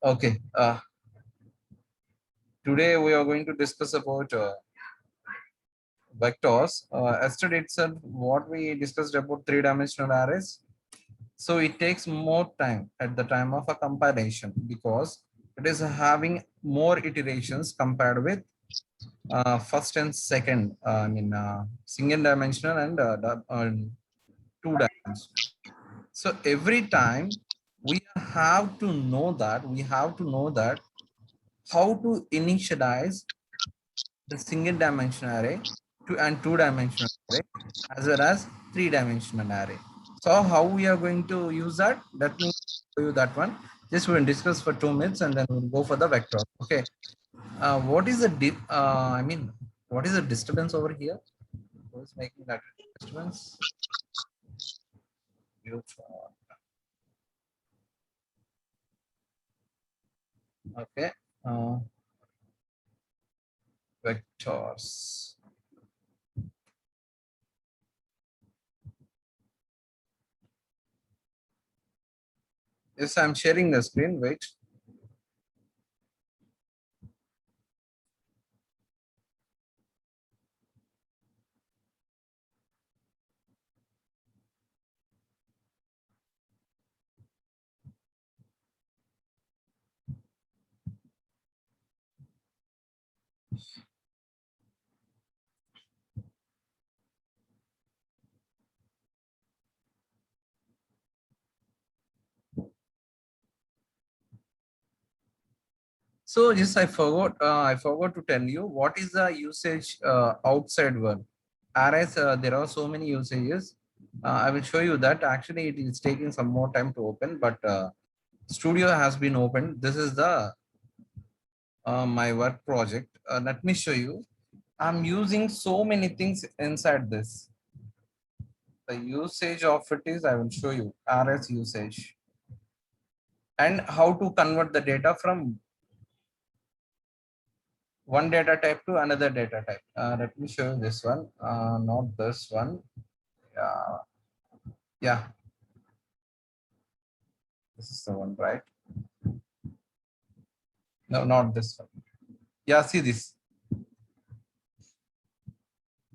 Okay. Today we are going to discuss about vectors. Yesterday itself, what we discussed about three-dimensional arrays. So it takes more time at the time of a compilation because it is having more iterations compared with first and second. Single dimensional and two dimensional. So every time we have to know that how to initialize the single dimensional array and two dimensional array as well as three dimensional array. So how we are going to use that? Let me show you that one. Just we'll discuss for 2 minutes and then we'll go for the vector. Okay. What is the what is the disturbance over here? Who's making that disturbance? Okay. Uh, Vectors. Yes, I'm sharing the screen. Wait. So just I forgot to tell you what is the usage outside world. Arrays, there are so many usages. I will show you that. Actually, it is taking some more time to open, but Studio has been opened. This is the my work project. Let me show you. I'm using so many things inside this. The usage of it is, I will show you RS usage and how to convert the data from one data type to another data type. Let me show you this one, not this one. Yeah, yeah, this is the one, right? No, not this one. Yeah, see this.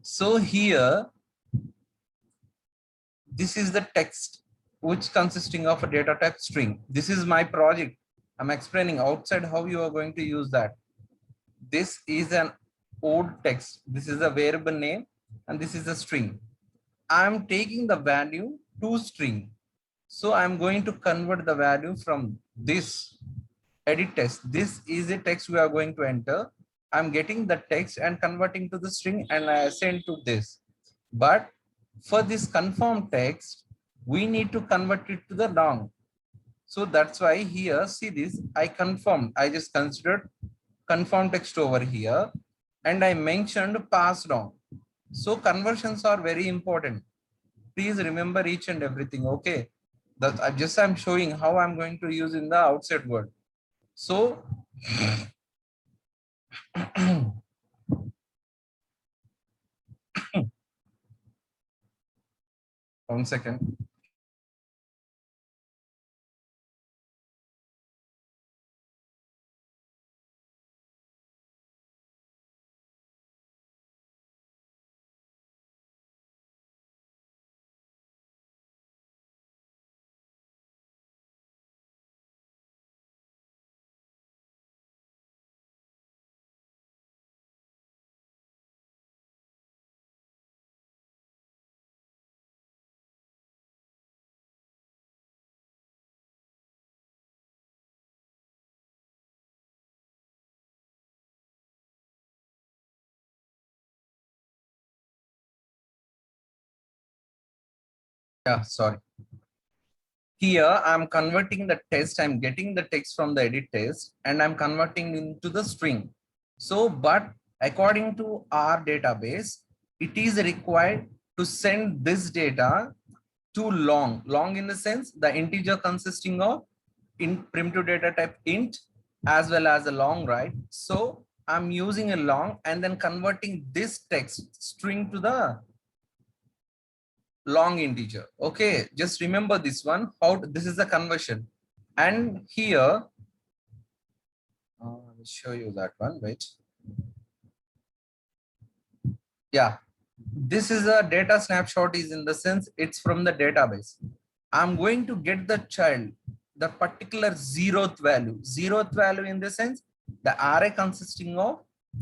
So here, this is the text which consisting of a data type string. This is my project. I'm explaining outside how you are going to use that. This is an old text. This is a variable name and this is a string. I'm taking the value to string. So I'm going to convert the value from this edit text. This is a text we are going to enter. I'm getting the text and converting to the string and I send to this. But for this confirm text, we need to convert it to the long. So that's why here, see this, I confirmed. I just considered confirm text over here and I mentioned passed on. So conversions are very important. Please remember each and everything. Okay. That I'm showing how I'm going to use in the outside world. So 1 second. Yeah, sorry. Here I'm converting the text. I'm getting the text from the edit text and I'm converting into the string. So, but according to our database, it is required to send this data to long. Long in the sense the integer consisting of in primitive data type int as well as a long, right? So I'm using a long and then converting this text string to the long integer. Okay, just remember this one. How this is the conversion. And here show you that one. Wait. Yeah, this is a data snapshot is in the sense it's from the database. I'm going to get the child, the particular zeroth value. Zeroth value in the sense the array consisting of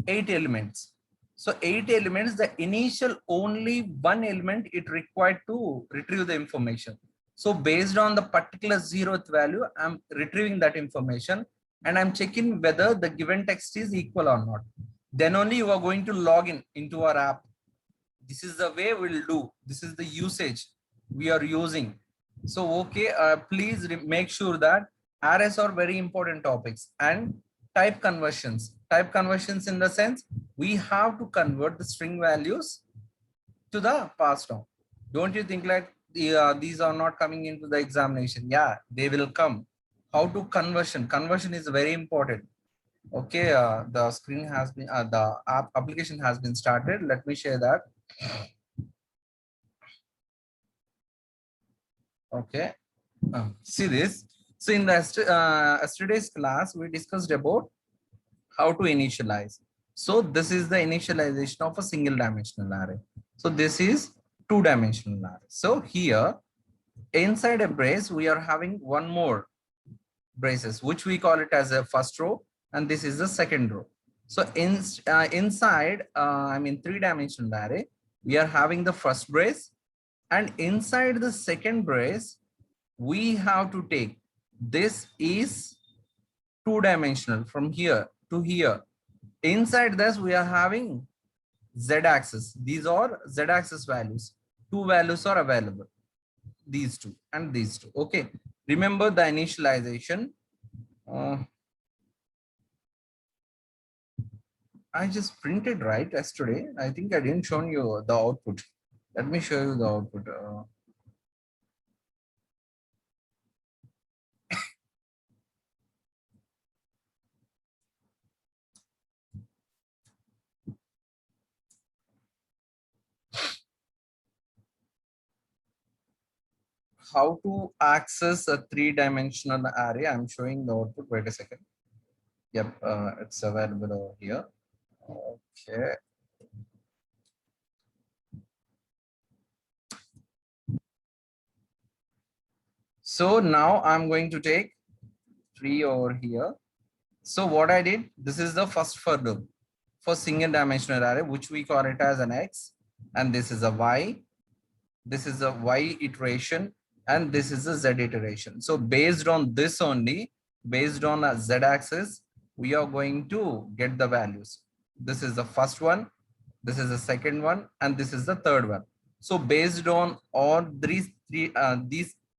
8 elements. So 8 elements, the initial only one element it required to retrieve the information. So based on the particular zeroth value, I'm retrieving that information and I'm checking whether the given text is equal or not. Then only you are going to log in into our app. This is the way we'll do. This is the usage we are using. So, okay, please make sure that arrays are very important topics and type conversions. Type conversions in the sense we have to convert the string values to the pass down. Don't you think like these are not coming into the examination? Yeah, they will come. How to conversion? Conversion is very important. Okay, the screen has been, the app application has been started. Let me share that. Okay, see this. So in the yesterday's class, we discussed about how to initialize. So this is the initialization of a single dimensional array. So this is two-dimensional array. So here inside a brace, we are having one more braces, which we call it as a first row, and this is the second row. So inside, I mean three-dimensional array, we are having the first brace, and inside the second brace, we have to take this is two-dimensional from here to here. Inside this, we are having z-axis. These are z-axis values. Two values are available. These two and these two. Okay. Remember the initialization. I just printed right yesterday. I think I didn't show you the output. Let me show you the output. How to access a three-dimensional array? I'm showing the output. Wait a second. Yep, it's available over here. Okay. So now I'm going to take 3 over here. So what I did, this is the first for loop for single dimensional array, which we call it as an X, and this is a Y. This is a Y iteration, and this is a Z iteration. So based on this only, based on a Z axis, we are going to get the values. This is the first one, this is the second one, and this is the third one. So based on all these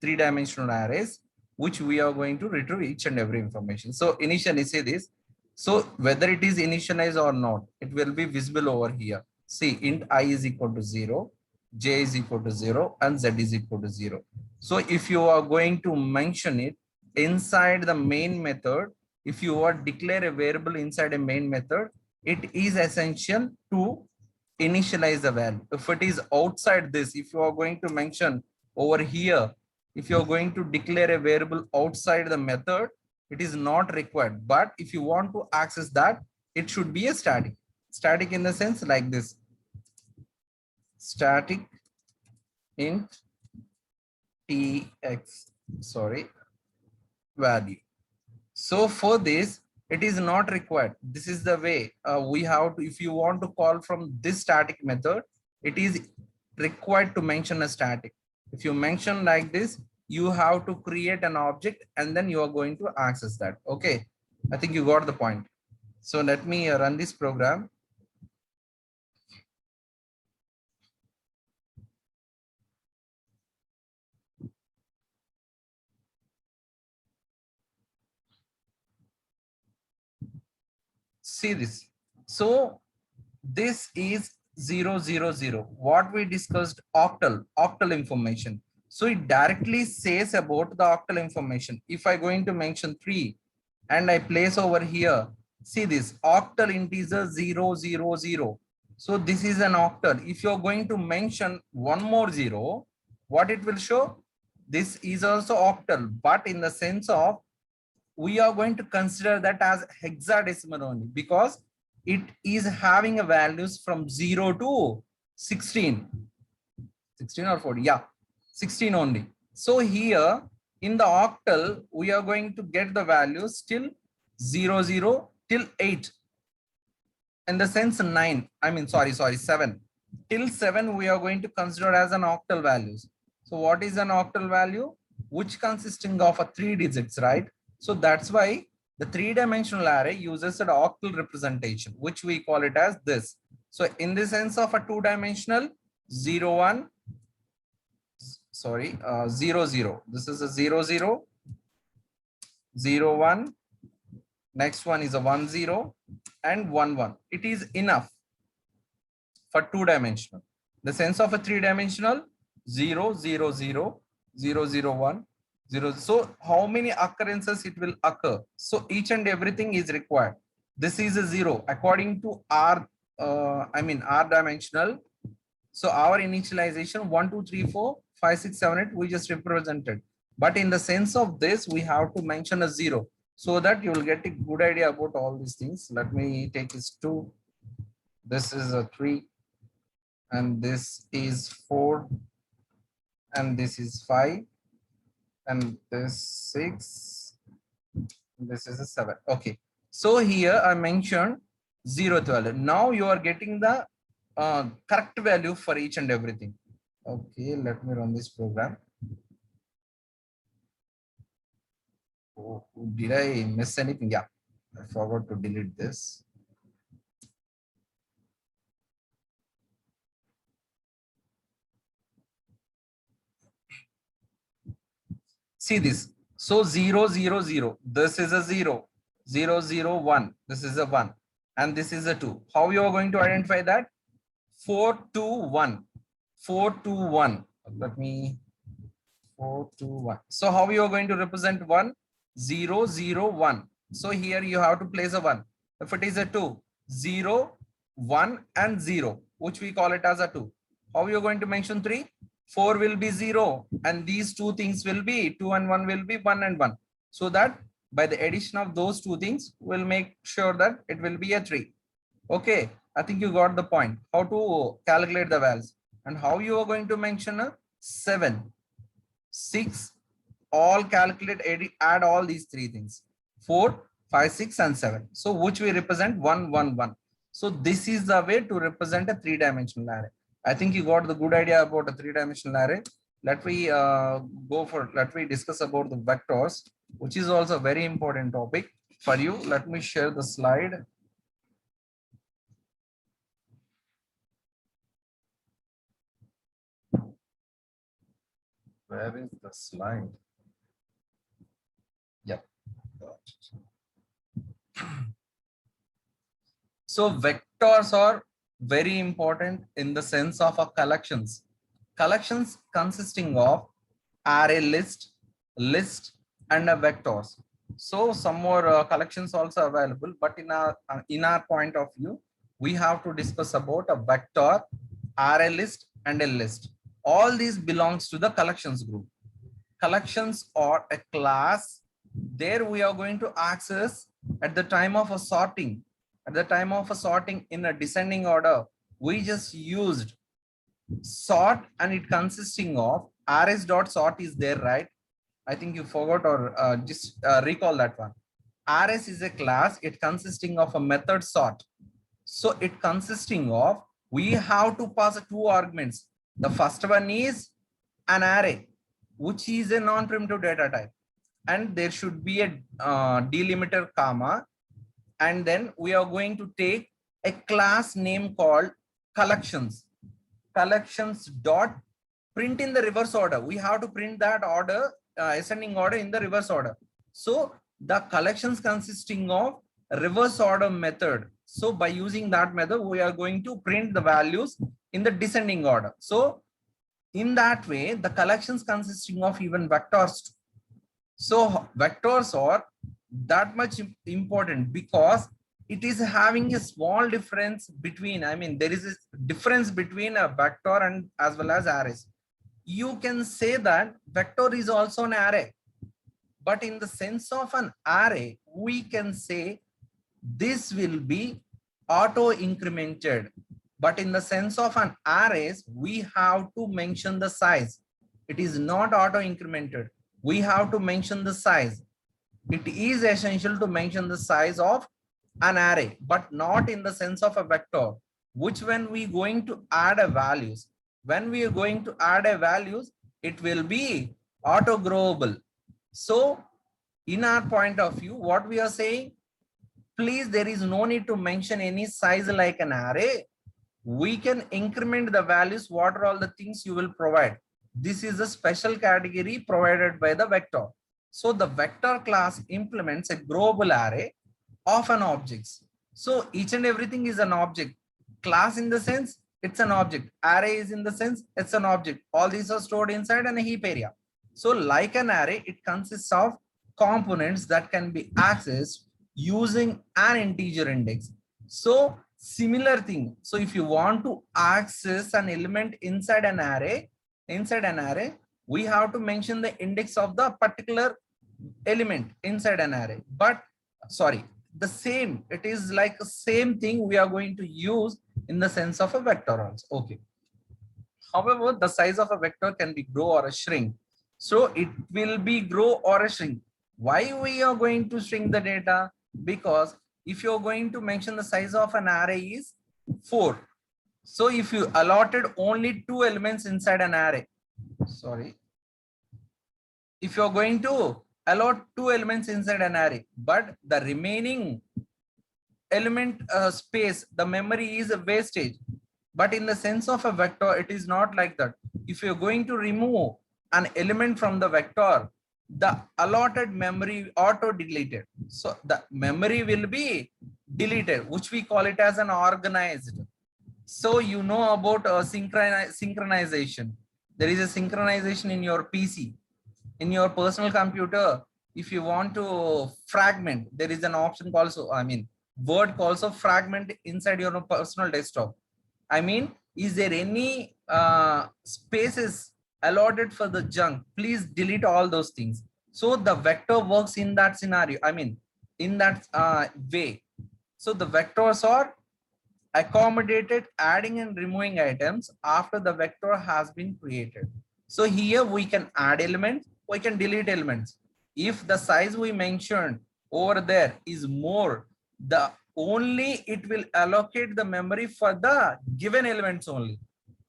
three-dimensional arrays, which we are going to retrieve each and every information. So initially say this. So whether it is initialized or not, it will be visible over here. See, int I is equal to 0, j is equal to 0, and z is equal to 0. So if you are going to mention it inside the main method, if you are declare a variable inside a main method, it is essential to initialize the value. If it is outside this, if you are going to mention over here, if you are going to declare a variable outside the method, it is not required. But if you want to access that, it should be a static. Static in the sense like this. Static int tx, sorry, value. So for this, it is not required. This is the way we have to, if you want to call from this static method, it is required to mention a static. If you mention like this, you have to create an object and then you are going to access that. Okay, I think you got the point. So let me run this program. See this. So this is 000. What we discussed, octal information. So it directly says about the octal information. If I going to mention 3 and I place over here, see this octal integer 000. So this is an octal. If you're going to mention one more 0, what it will show? This is also octal, but in the sense of we are going to consider that as hexadecimal only because it is having a values from 0 to 16. 16 or 40, yeah, 16 only. So here in the octal, we are going to get the values till 0, 0 till 8. In the sense 9, I mean, sorry, 7. Till 7, we are going to consider as an octal values. So what is an octal value? Which consisting of a 3 digits, right? So that's why the 3-dimensional array uses an octal representation, which we call it as this. So in the sense of a 2-dimensional, 0, 1, sorry, 0, 0. This is a 0, 0, 0, 1. Next one is a 1, 0 and 1, 1. It is enough for 2-dimensional. The sense of a 3-dimensional, 0, 0, 0, 0, 0, 1, 0. So how many occurrences it will occur? So each and everything is required. This is a 0 according to our, R dimensional. So our initialization 1, 2, 3, 4, 5, 6, 7, 8, we just represented. But in the sense of this, we have to mention a 0 so that you will get a good idea about all these things. Let me take this 2. This is a 3. And this is 4. And this is 5. And this 6. This is a 7. Okay. So here I mentioned 0, 12. Now you are getting the correct value for each and everything. Okay, let me run this program. Oh, did I miss anything? Yeah, I forgot to delete this. See this. So 0, 0, 0. This is a 0. 0, 0, 1. This is a 1. And this is a 2. How you are going to identify that? 4, 2, 1. 4, 2, 1. Let me 4, 2, 1. So how you are going to represent 1? 0, 0, 1. So here you have to place a 1. If it is a 2, 0, 1 and 0, which we call it as a 2. How you are going to mention 3? 4 will be 0 and these two things will be 2 and 1 will be 1 and 1. So that by the addition of those two things, we'll make sure that it will be a 3. Okay, I think you got the point. How to calculate the values and how you are going to mention a 7, 6, all calculate, add all these three things, 4, 5, 6 and 7. So which we represent 1, 1, 1. So this is the way to represent a 3-dimensional array. I think you got the good idea about a 3-dimensional array. Let me discuss about the vectors, which is also a very important topic for you. Let me share the slide. Where is the slide? Yep. So vectors are very important in the sense of a collections. Collections consisting of array list, and a vectors. So some more collections also available, but in our point of view, we have to discuss about a vector, array list, and a list. All these belongs to the collections group. Collections are a class. There we are going to access at the time of a sorting. At the time of a sorting in a descending order, we just used sort and it consisting of arrays dot sort is there, right? I think you forgot or just recall that one. Arrays is a class. It consisting of a method sort. So it consisting of, we have to pass two arguments. The first one is an array, which is a non-primitive data type. And there should be a delimiter comma. And then we are going to take a class name called collections. Collections dot print in the reverse order. We have to print that order, ascending order in the reverse order. So the collections consisting of reverse order method. So by using that method, we are going to print the values in the descending order. So in that way, the collections consisting of even vectors. So vectors are that much important because it is having a small difference between, there is a difference between a vector and as well as arrays. You can say that vector is also an array. But in the sense of an array, we can say this will be auto incremented. But in the sense of an arrays, we have to mention the size. It is not auto incremented. We have to mention the size. It is essential to mention the size of an array, but not in the sense of a vector, which when we going to add a values, when we are going to add a values, it will be auto growable. So in our point of view, what we are saying, please, there is no need to mention any size like an array. We can increment the values. What are all the things you will provide? This is a special category provided by the vector. So the vector class implements a growable array of an objects. So each and everything is an object. Class in the sense it's an object. Array is in the sense it's an object. All these are stored inside an heap area. So like an array, it consists of components that can be accessed using an integer index. So similar thing. So if you want to access an element inside an array, we have to mention the index of the particular element inside an array. But sorry, the same, it is like the same thing we are going to use in the sense of a vector also. Okay. However, the size of a vector can be grow or a shrink. So it will be grow or a shrink. Why we are going to shrink the data? Because if you're going to mention the size of an array is 4. So if you allotted only 2 elements inside an array, sorry, if you're going to allot 2 elements inside an array, but the remaining element space, the memory is a wastage. But in the sense of a vector, it is not like that. If you're going to remove an element from the vector, the allotted memory auto deleted. So the memory will be deleted, which we call it as an organized. So you know about synchronization. There is a synchronization in your PC. In your personal computer, if you want to fragment, there is an option called, word calls of fragment inside your personal desktop. I mean, is there any spaces allotted for the junk? Please delete all those things. So the vector works in that scenario. I mean, in that way. So the vectors are accommodated adding and removing items after the vector has been created. So here we can add elements, we can delete elements. If the size we mentioned over there is more, the only it will allocate the memory for the given elements only.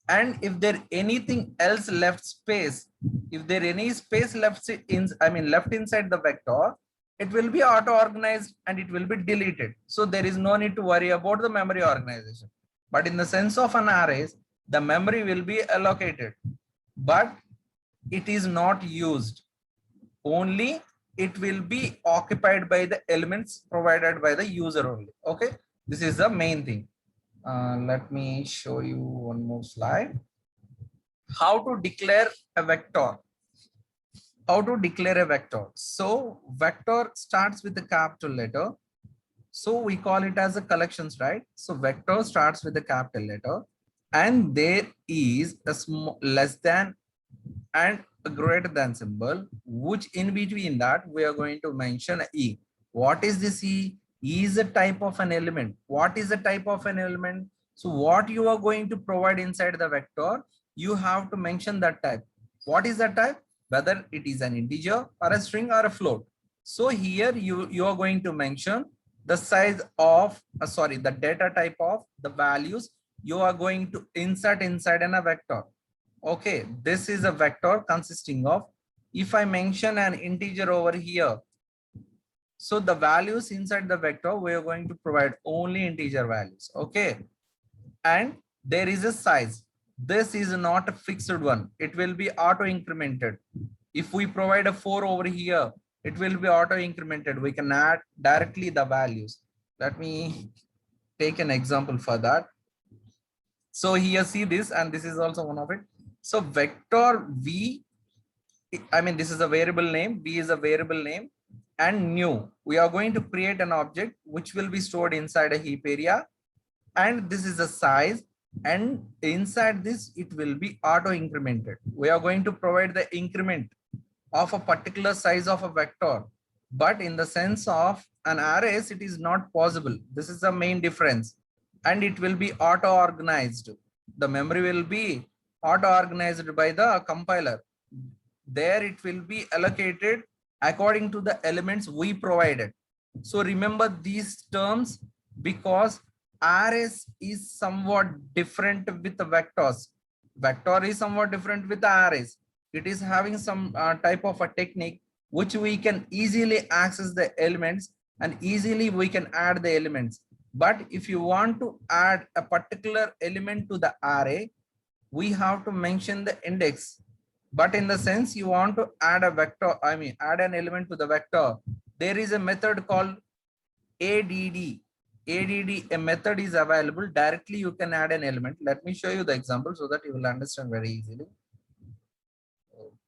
And if there anything else left space, if there any space left in, left inside the vector, it will be auto organized and it will be deleted. So there is no need to worry about the memory organization. But in the sense of an array, the memory will be allocated, but it is not used. Only it will be occupied by the elements provided by the user only. Okay, this is the main thing. Let me show you one more slide. How to declare a vector. How to declare a vector. So vector starts with a capital letter. So we call it as a collections, right? So vector starts with a capital letter, and there is a small less than and a greater than symbol, which in between that we are going to mention E. What is this E? E is a type of an element. What is the type of an element? So what you are going to provide inside the vector, you have to mention that type. What is that type? Whether it is an integer or a string or a float. So here you are going to mention the size of, the data type of the values you are going to insert inside in a vector. Okay, this is a vector consisting of, if I mention an integer over here, so the values inside the vector, we are going to provide only integer values. Okay, and there is a size. This is not a fixed one. It will be auto incremented. If we provide a 4 over here, it will be auto incremented. We can add directly the values. Let me take an example for that. So here, see this, and this is also one of it. So vector V, this is a variable name, V is a variable name, and new. We are going to create an object which will be stored inside a heap area, and this is a size, and inside this it will be auto incremented. We are going to provide the increment. of a particular size of a vector, but in the sense of an arrays, it is not possible. This is the main difference, and it will be auto organized. The memory will be auto organized by the compiler. There it will be allocated according to the elements we provided. So remember these terms, because arrays is somewhat different with the vectors. Vector is somewhat different with the arrays. It is having some type of a technique which we can easily access the elements and easily we can add the elements. But if you want to add a particular element to the array, we have to mention the index. But in the sense you want to add a vector, I mean add an element to the vector, there is a method called ADD. ADD, a method is available. Directly you can add an element. Let me show you the example so that you will understand very easily.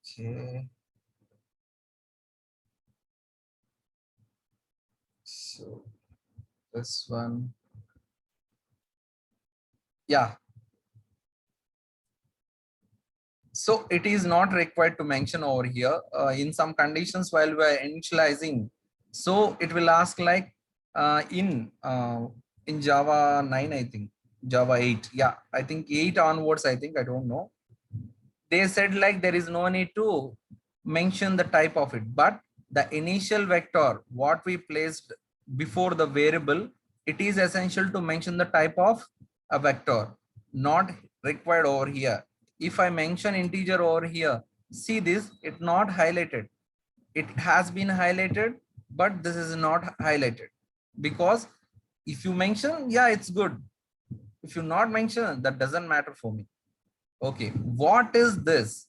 Okay. So this one. Yeah. So it is not required to mention over here in some conditions while we are initializing. So it will ask like in Java 9, I think Java 8. Yeah, I think 8 onwards, I think, I don't know. They said like there is no need to mention the type of it, but the initial vector, what we placed before the variable, it is essential to mention the type of a vector, not required over here. If I mention integer over here, see this, it not highlighted. It has been highlighted, but this is not highlighted, because if you mention, yeah, it's good. If you not mention, that doesn't matter for me. Okay, what is this?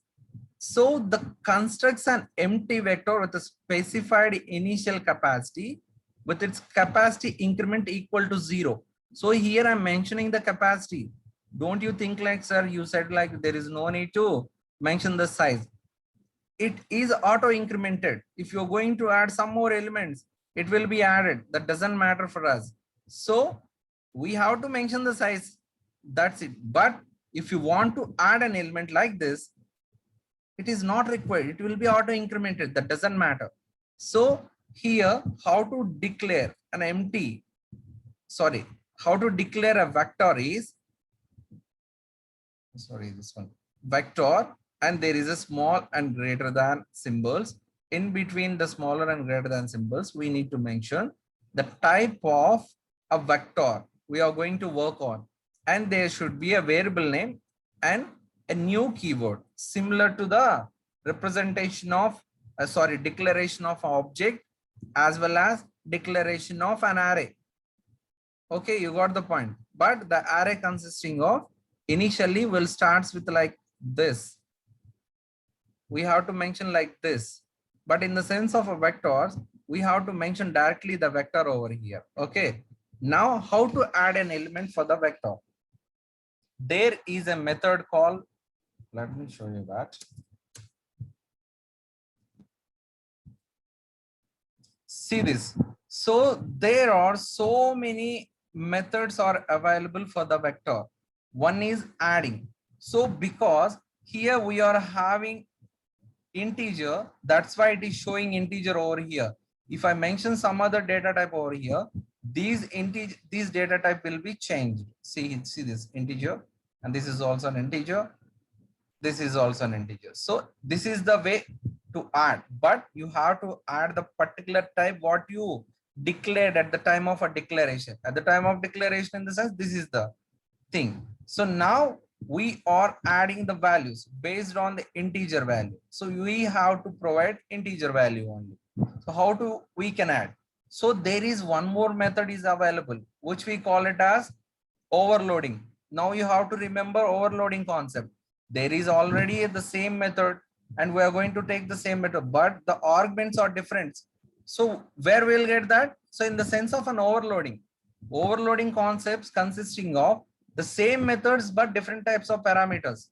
So the constructs an empty vector with a specified initial capacity with its capacity increment equal to 0. So here I'm mentioning the capacity. Don't you think like, sir, you said like there is no need to mention the size. It is auto incremented. If you're going to add some more elements, it will be added. That doesn't matter for us. So we have to mention the size. That's it. But if you want to add an element like this, it is not required. It will be auto incremented. That doesn't matter. So here, how to declare an empty, sorry, how to declare a vector is, sorry, this one, vector, and there is a small and greater than symbols. In between the smaller and greater than symbols, we need to mention the type of a vector we are going to work on. And there should be a variable name and a new keyword similar to the representation of, declaration of object as well as declaration of an array. Okay, you got the point. But the array consisting of initially will starts with like this. We have to mention like this. But in the sense of a vectors, we have to mention directly the vector over here. Okay. Now, how to add an element for the vector? There is a method called, let me show you that. See this. So there are so many methods are available for the vector. One is adding. So because here we are having integer, that's why it is showing integer over here. If I mention some other data type over here, these data type will be changed. See this integer, and this is also an integer. This is also an integer. So this is the way to add, but you have to add the particular type what you declared at the time of a declaration. At the time of declaration, in the sense, this is the thing. So now we are adding the values based on the integer value. So we have to provide integer value only. So how we can add? So there is one more method is available, which we call it as overloading. Now you have to remember overloading concept. There is already the same method and we are going to take the same method, but the arguments are different. So where we'll get that? So in the sense of an overloading concepts consisting of the same methods but different types of parameters.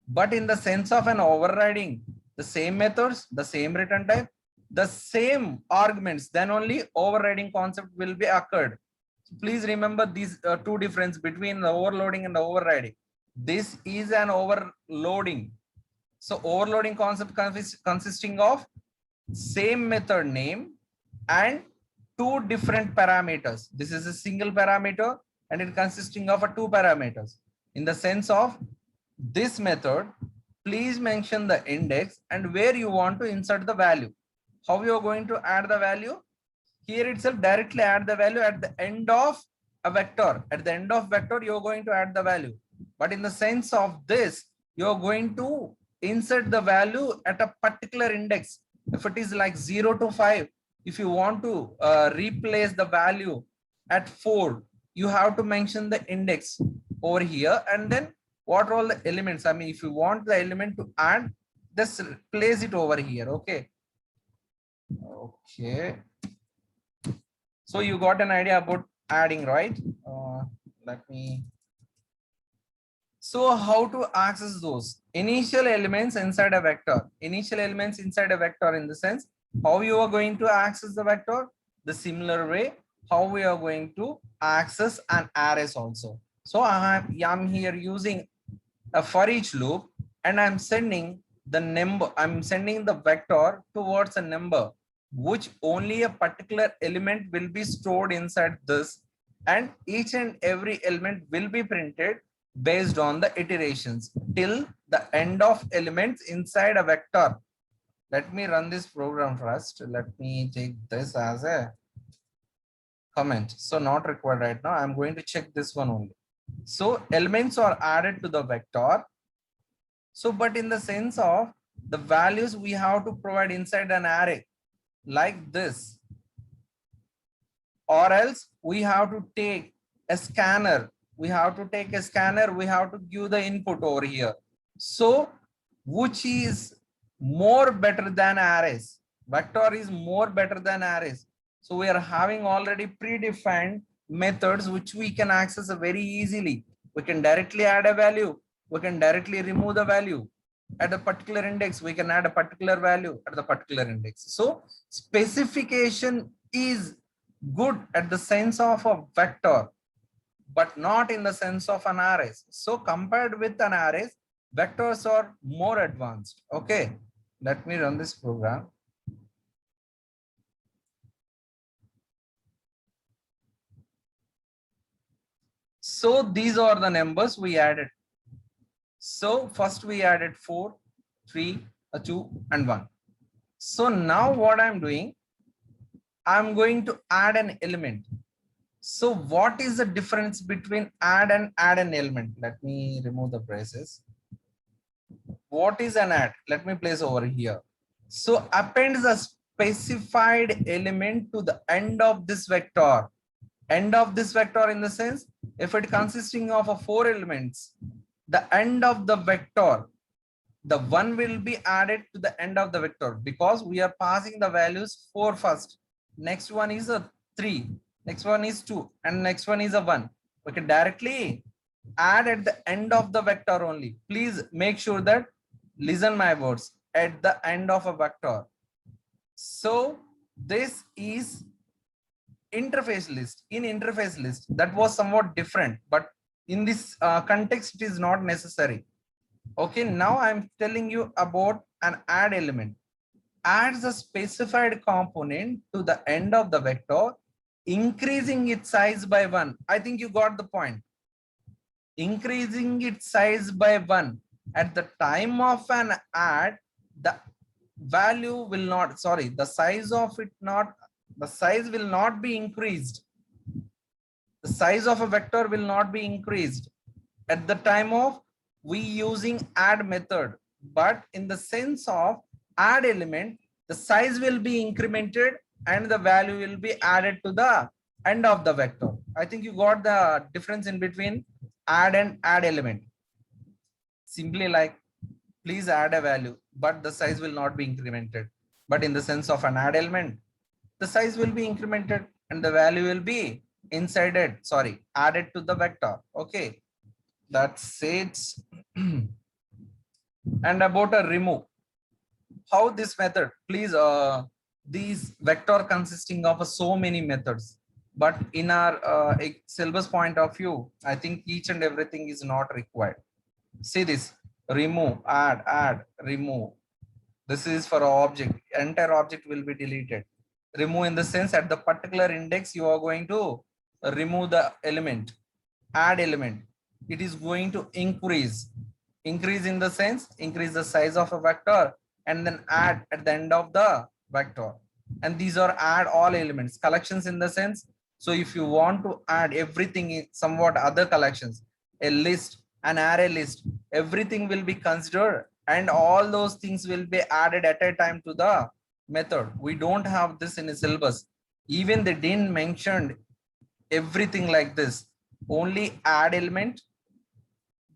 But in the sense of an overriding, the same methods, the same return type, the same arguments, then only overriding concept will be occurred. So please remember these two difference between the overloading and the overriding. This is an overloading. So overloading concept consisting of same method name and two different parameters. This is a single parameter and it consisting of a two parameters. In the sense of this method, please mention the index and where you want to insert the value. How you are going to add the value? Here itself directly add the value at the end of a vector. At the end of vector, you're going to add the value. But in the sense of this, you're going to insert the value at a particular index. If it is like 0 to 5, if you want to replace the value at 4, you have to mention the index over here. And then what are all the elements? I mean, if you want the element to add, just place it over here. Okay. Okay. So you got an idea about adding, right? Let me. So how to access those initial elements inside a vector? Initial elements inside a vector in the sense, how you are going to access the vector? The similar way, how we are going to access an arrays also. So I'm here using a for each loop and I'm sending the number, I'm sending the vector towards a number, which only a particular element will be stored inside this, and each and every element will be printed based on the iterations till the end of elements inside a vector. Let me run this program first. Let me take this as a comment. So not required right now. I'm going to check this one only. So elements are added to the vector. So, but in the sense of the values we have to provide inside an array like this, or else we have to take a scanner. We have to take a scanner. We have to give the input over here. So, which is more better than arrays? Vector is more better than arrays. So we are having already predefined methods which we can access very easily. We can directly add a value. We can directly remove the value. At a particular index, we can add a particular value at the particular index. So specification is good at the sense of a vector, but not in the sense of an array. So compared with an array, vectors are more advanced. Okay, let me run this program. So these are the numbers we added. So first we added 4, 3, 2, and 1. So now what I'm doing, I'm going to add an element. So what is the difference between add and add an element? Let me remove the braces. What is an add? Let me place over here. So append the specified element to the end of this vector. End of this vector in the sense, if it consisting of 4 elements, the end of the vector, the 1 will be added to the end of the vector because we are passing the values 4 first. Next one is a 3, next one is 2, and next one is a 1. We can directly add at the end of the vector only. Please make sure that, listen my words, at the end of a vector. So this is interface list. In interface list, that was somewhat different, but in this context, it is not necessary. Okay, now I'm telling you about an add element. Adds a specified component to the end of the vector, increasing its size by 1. I think you got the point. Increasing its size by 1. At the time of an add, the value will not, sorry, the size of it not, the size will not be increased. The size of a vector will not be increased at the time of we using add method, but in the sense of add element, the size will be incremented and the value will be added to the end of the vector. I think you got the difference in between add and add element. Simply like, please add a value, but the size will not be incremented. But in the sense of an add element, the size will be incremented and the value will be added to the vector. Okay, that's it. And about a remove, how this method, please, these vector consisting of so many methods, but in our syllabus point of view, I think each and everything is not required. See this, remove, add, remove. This is for object. Entire object will be deleted. Remove in the sense at the particular index you are going to remove the element. Add element. It is going to increase. Increase in the sense increase the size of a vector and then add at the end of the vector. And these are add all elements. Collections in the sense. So if you want to add everything in somewhat other collections, a list, an array list, everything will be considered and all those things will be added at a time to the method. We don't have this in a syllabus. Even they didn't mention everything like this. Only add element,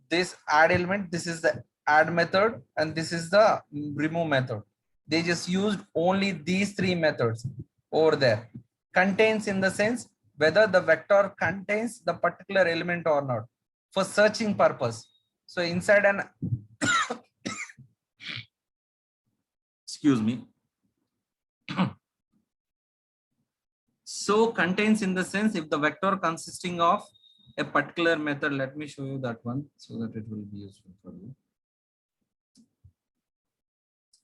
this add element, this is the add method, and this is the remove method. They just used only these three methods over there. Contains in the sense whether the vector contains the particular element or not for searching purpose. So inside an excuse me. So contains in the sense if the vector consisting of a particular method, let me show you that one so that it will be useful for you.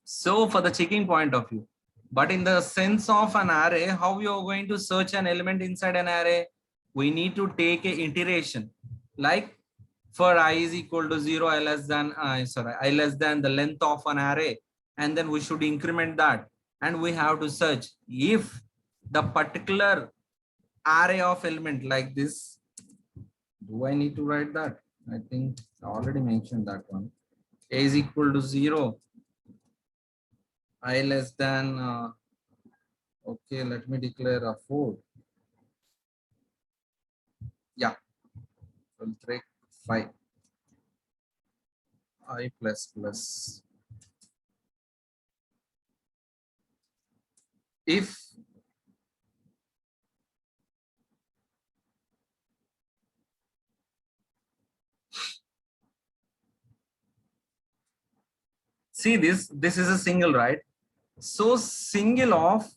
So for the checking point of view, but in the sense of an array, how you are going to search an element inside an array? We need to take a iteration like for I is equal to 0, I less than the length of an array, and then we should increment that and we have to search if the particular array of element like this. Do I need to write that? I think I already mentioned that one. A is equal to 0, I less than okay, let me declare a 4. Yeah, we'll take 5. I plus plus. If see this is a single, right? So single of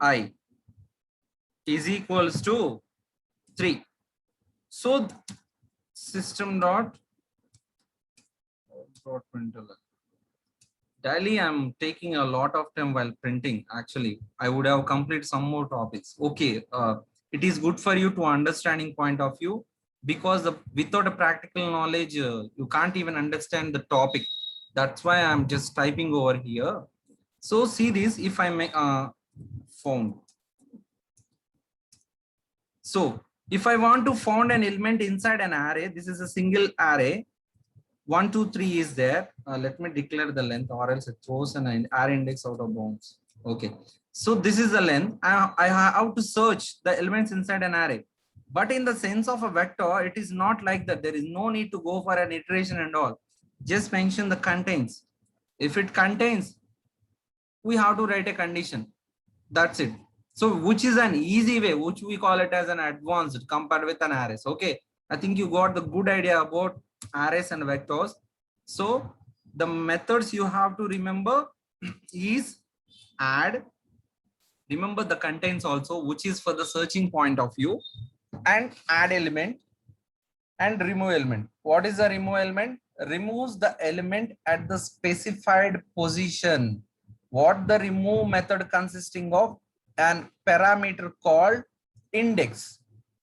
I is equals to 3. So system dot println. Daily I'm taking a lot of time while printing. Actually, I would have completed some more topics. Okay, it is good for you to understanding point of view because without a practical knowledge, you can't even understand the topic. That's why I'm just typing over here. So see this, if I make found. So if I want to found an element inside an array, this is a single array. 1, 2, 3 is there. Let me declare the length or else it throws an array index out of bounds. Okay. So this is the length. I have to search the elements inside an array. But in the sense of a vector, it is not like that. There is no need to go for an iteration and all. Just mention the contains. If it contains, we have to write a condition. That's it. So which is an easy way, which we call it as an advanced compared with an arrays. Okay. I think you got the good idea about arrays and vectors. So the methods you have to remember is add, remember the contains also, which is for the searching point of view, and add element and remove element. What is the remove element? Removes the element at the specified position. What the remove method consisting of? An parameter called index.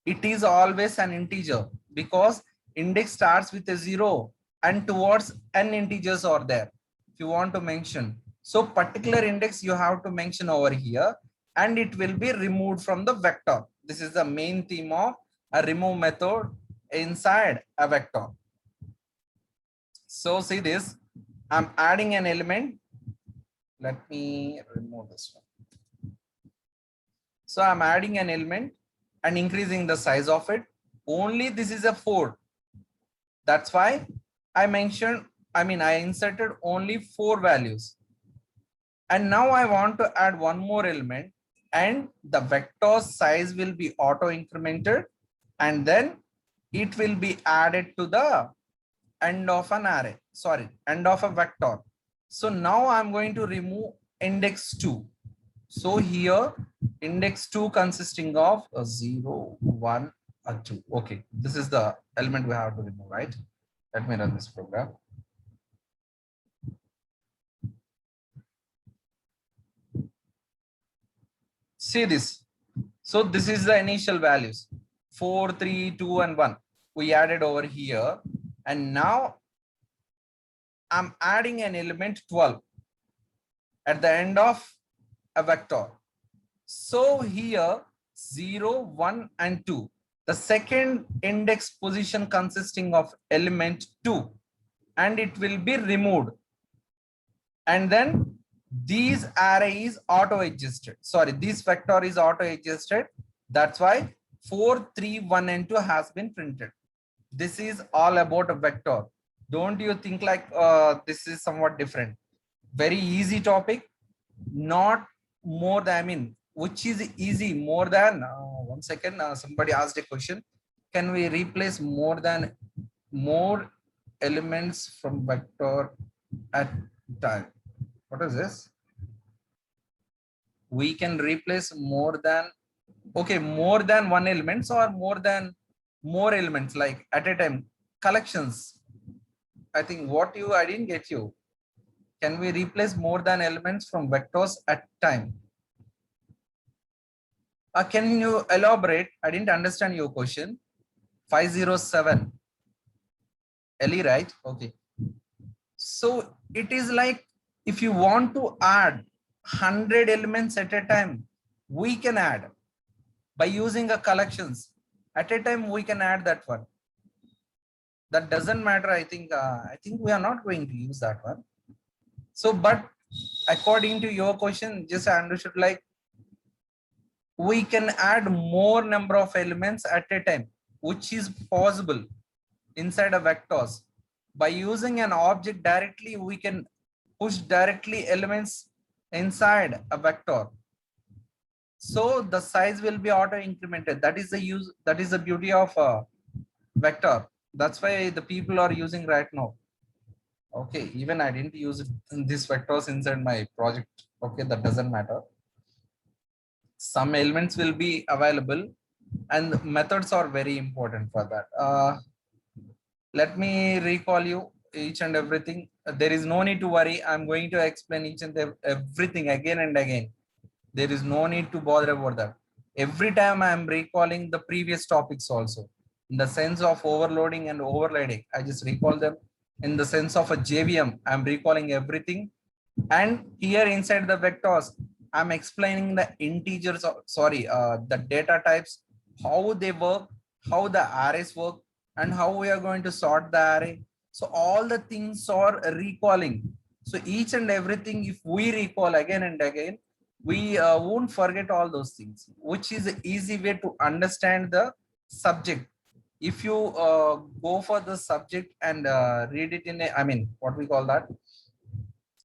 It is always an integer because index starts with a 0 and towards n integers are there if you want to mention. So particular index you have to mention over here and it will be removed from the vector. This is the main theme of a remove method inside a vector. So see this, I'm adding an element. Let me remove this one. So I'm adding an element and increasing the size of it. Only this is a 4. That's why I inserted only 4 values. And now I want to add one more element and the vector size will be auto incremented and then it will be added to the end of an array, end of a vector. So now I'm going to remove index 2. So here index 2 consisting of 0, 1, 2. Okay, this is the element we have to remove, right? Let me run this program. See this. So this is the initial values 4, 3, 2, and 1. We added over here, and now I'm adding an element 12 at the end of a vector. So here 0, 1, and 2. The second index position consisting of element 2, and it will be removed. And then these array is auto adjusted. Sorry, this vector is auto adjusted. That's why 4, 3, 1, and 2 has been printed. This is all about a vector. Don't you think like this is somewhat different? Very easy topic, not more than, I mean, which is easy more than, 1 second, somebody asked a question. Can we replace more elements from vector at time? What is this? We can replace more than, okay, more than one elements or more elements like at a time, collections. I think I didn't get you. Can we replace more than elements from vectors at time? Can you elaborate? I didn't understand your question. 507. Ellie, right? Okay. So it is like if you want to add 100 elements at a time, we can add by using a collections. At a time, we can add that one. That doesn't matter. I think we are not going to use that one. So, but according to your question, just I understood like we can add more number of elements at a time, which is possible inside a vectors. By using an object directly, we can push directly elements inside a vector. So the size will be auto incremented. That is the beauty of a vector. That's why the people are using right now. Okay, even I didn't use these vectors inside my project. Okay, that doesn't matter. Some elements will be available, and methods are very important for that. Let me recall you each and everything. There is no need to worry. I'm going to explain each and everything again and again. There is no need to bother about that. Every time I am recalling the previous topics also. In the sense of overloading and overloading, I just recall them. In the sense of a JVM, I'm recalling everything. And here inside the vectors, I'm explaining the integers, the data types, how they work, how the arrays work, and how we are going to sort the array. So all the things are recalling. So each and everything, if we recall again and again, we won't forget all those things, which is an easy way to understand the subject. If you go for the subject and read it in a, I mean, what we call that,